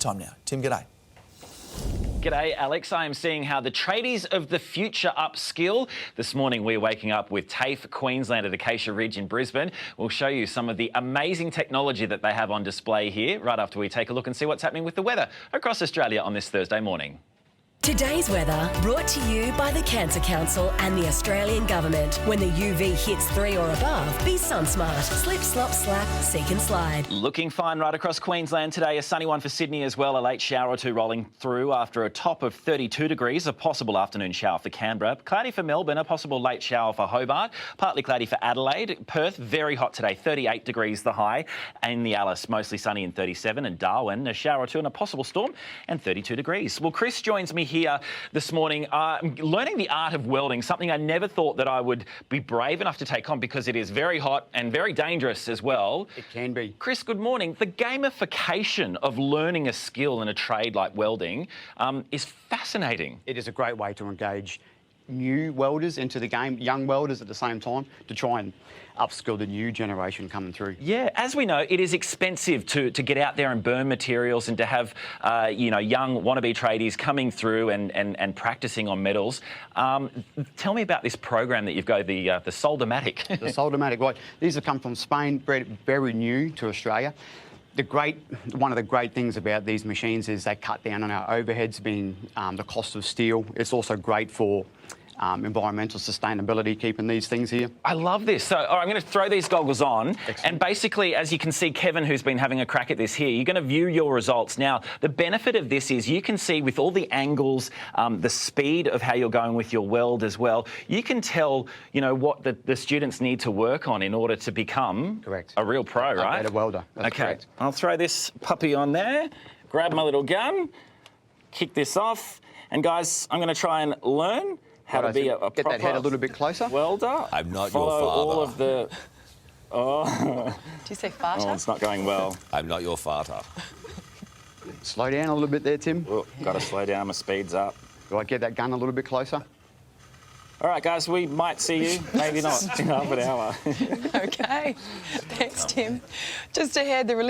Time now. Tim, g'day. G'day, Alex. I am seeing how the tradies of the future upskill. This morning, we're waking up with TAFE Queensland at Acacia Ridge in Brisbane. We'll show you some of the amazing technology that they have on display here right after we take a look and see what's happening with the weather across Australia on this Thursday morning. Today's weather brought to you by the Cancer Council and the Australian Government. When the UV hits 3 or above, be sun smart. Slip, slop, slap, seek and slide. Looking fine right across Queensland today. A sunny one for Sydney as well. A late shower or two rolling through after a top of 32 degrees. A possible afternoon shower for Canberra. Cloudy for Melbourne. A possible late shower for Hobart. Partly cloudy for Adelaide. Perth, very hot today. 38 degrees the high. And the Alice, mostly sunny and 37. And Darwin, a shower or two and a possible storm and 32 degrees. Well, Chris joins me here this morning, learning the art of welding, something I never thought that I would be brave enough to take on because it is very hot and very dangerous as well. It can be. Chris, good morning. The gamification of learning a skill in a trade like welding is fascinating. It is a great way to engage new welders into the game, young welders at the same time, to try and upskill the new generation coming through. Yeah, as we know, it is expensive to get out there and burn materials and to have young wannabe tradies coming through and practicing on metals. Tell me about this program that you've got, the Soldamatic. The Soldamatic, right. These have come from Spain, very new to Australia. One of the great things about these machines is they cut down on our overheads, being the cost of steel. It's also great for environmental sustainability, keeping these things here. I love this. So, all right, I'm going to throw these goggles on. Excellent. And basically, as you can see, Kevin, who's been having a crack at this here, you're going to view your results. Now, the benefit of this is you can see with all the angles, the speed of how you're going with your weld as well. You can tell, what the students need to work on in order to become a real pro, right? A better welder. That's okay, correct. I'll throw this puppy on there, grab my little gun, kick this off, and guys, I'm going to try and learn how to be a get that head a little bit closer. Welder. I'm not Follow your father. all of the. Oh. Do you say farter? Oh, it's not going well. I'm not your father. Slow down a little bit there, Tim. Oh, got to slow down. My speed's up. Do I get that gun a little bit closer? All right, guys, we might see you. Maybe not in half an hour. Okay. Thanks, Tim. Just ahead, the religion.